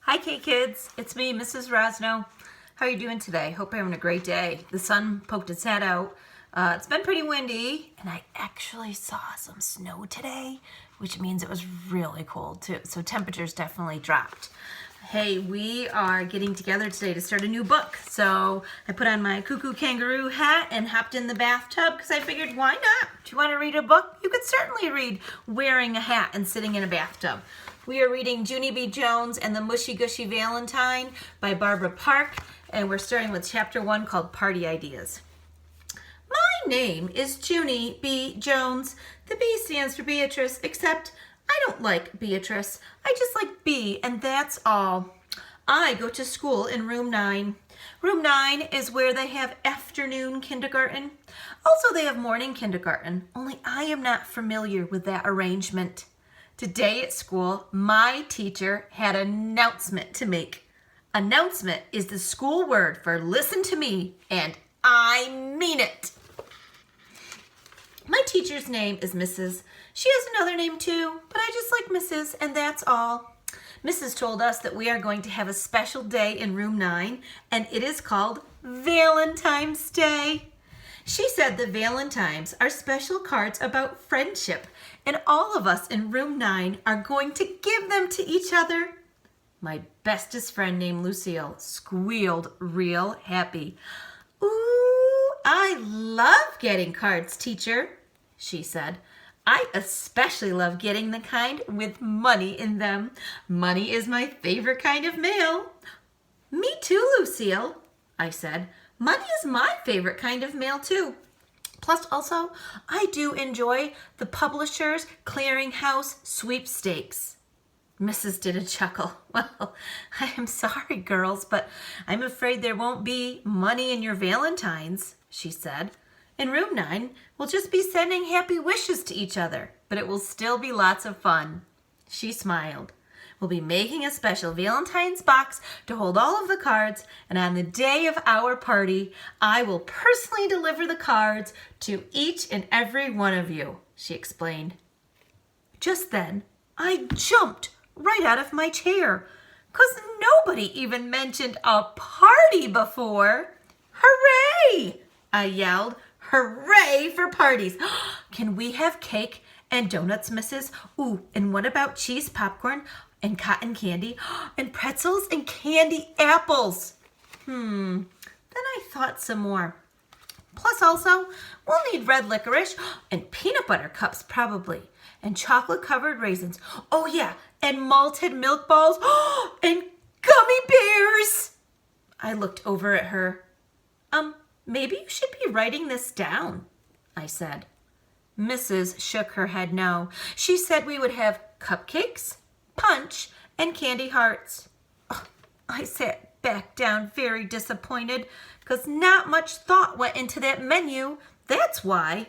Hi K-Kids, it's me, Mrs. Rosno. How are you doing today? Hope you're having a great day. The sun poked its head out. It's been pretty windy, and I actually saw some snow today, which means it was really cold too. So temperatures definitely dropped. Hey, we are getting together today to start a new book. So I put on my cuckoo kangaroo hat and hopped in the bathtub because I figured, why not? Do you want to read a book? You could certainly read wearing a hat and sitting in a bathtub. We are reading Junie B. Jones and the Mushy, Gushy Valentine by Barbara Park, and we're starting with chapter 1 called Party Ideas. My name is Junie B. Jones. The B stands for Beatrice, except I don't like Beatrice. I just like B, and that's all. I go to school in room 9. Room 9 is where they have afternoon kindergarten. Also, they have morning kindergarten, only I am not familiar with that arrangement. Today at school, my teacher had an announcement to make. Announcement is the school word for listen to me, and I mean it. My teacher's name is Mrs. She has another name too, but I just like Mrs., and that's all. Mrs. told us that we are going to have a special day in room 9, and it is called Valentine's Day. She said the Valentines are special cards about friendship, and all of us in room 9 are going to give them to each other. My bestest friend named Lucille squealed real happy. Ooh, I love getting cards, teacher, she said. I especially love getting the kind with money in them. Money is my favorite kind of mail. Me too, Lucille, I said. Money is my favorite kind of mail too. Plus, also, I do enjoy the Publishers Clearinghouse sweepstakes. Mrs. did a chuckle. Well, I am sorry, girls, but I'm afraid there won't be money in your Valentines, she said. In room 9, we'll just be sending happy wishes to each other, but it will still be lots of fun. She smiled. We'll be making a special Valentine's box to hold all of the cards, and on the day of our party, I will personally deliver the cards to each and every one of you, she explained. Just then, I jumped right out of my chair, 'cause nobody even mentioned a party before. Hooray! I yelled. Hooray for parties. Can we have cake and donuts, Mrs.? Ooh, and what about cheese popcorn and cotton candy and pretzels and candy apples? Then I thought some more. Plus also, we'll need red licorice and peanut butter cups probably, and chocolate-covered raisins. Oh yeah, and malted milk balls and gummy bears. I looked over at her. Maybe you should be writing this down, I said. Mrs. shook her head no. She said we would have cupcakes, punch, and candy hearts. I sat back down very disappointed because not much thought went into that menu. That's why.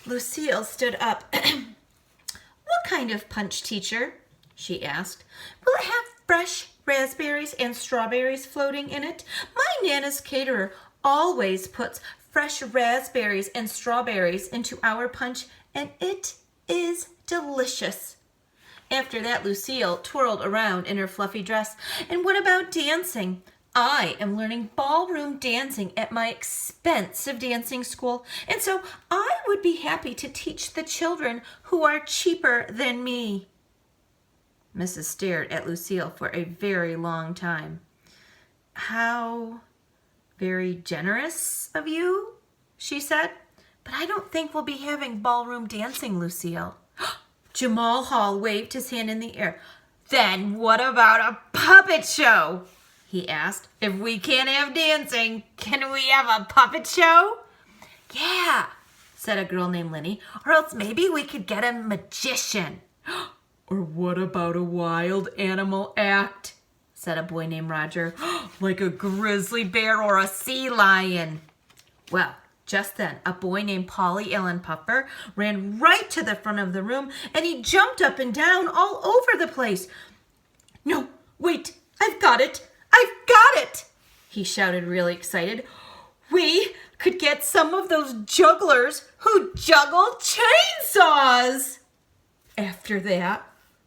Lucille stood up. What kind of punch, teacher? She asked. Will it have fresh raspberries and strawberries floating in it? My Nana's caterer always puts fresh raspberries and strawberries into our punch, and it is delicious. After that, Lucille twirled around in her fluffy dress. And what about dancing? I am learning ballroom dancing at my expensive dancing school, and so I would be happy to teach the children who are cheaper than me. Mrs. stared at Lucille for a very long time. How very generous of you, she said. But I don't think we'll be having ballroom dancing, Lucille. Jamal Hall waved his hand in the air. Then what about a puppet show? He asked. If we can't have dancing, can we have a puppet show? Yeah, said a girl named Lenny. Or else maybe we could get a magician. Or what about a wild animal act? Said a boy named Roger. Like a grizzly bear or a sea lion. Well, just then, a boy named Polly Allen Puffer ran right to the front of the room, and he jumped up and down all over the place. No, wait, I've got it. I've got it, he shouted really excited. We could get some of those jugglers who juggle chainsaws. After that,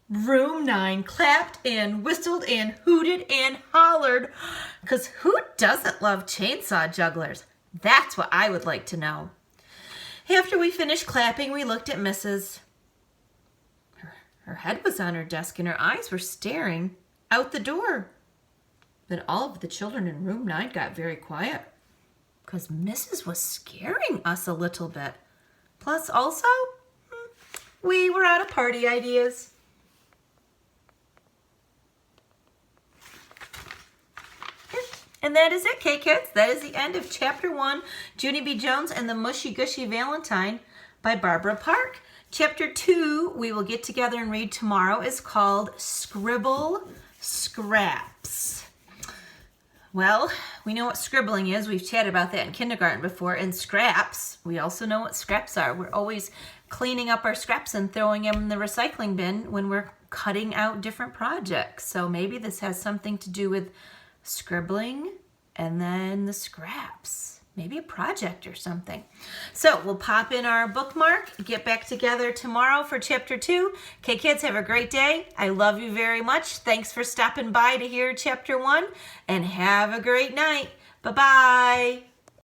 Room 9 clapped and whistled and hooted and hollered. Because who doesn't love chainsaw jugglers? That's what I would like to know. After we finished clapping, we looked at Mrs. Her head was on her desk and her eyes were staring out the door. Then all of the children in room 9 got very quiet because Mrs. was scaring us a little bit. Plus also, we were out of party ideas. And that is it, K-Kids. That is the end of Chapter 1, Junie B. Jones and the Mushy Gushy Valentine by Barbara Park. Chapter 2, we will get together and read tomorrow, is called Scribble Scraps. Well, we know what scribbling is. We've chatted about that in kindergarten before. And scraps, we also know what scraps are. We're always cleaning up our scraps and throwing them in the recycling bin when we're cutting out different projects. So maybe this has something to do with scribbling and then the scraps, maybe a project or something. So we'll pop in our bookmark, get back together tomorrow for Chapter 2. Okay, kids, have a great day. I love you very much. Thanks for stopping by to hear Chapter 1 and have a great night. Bye-bye.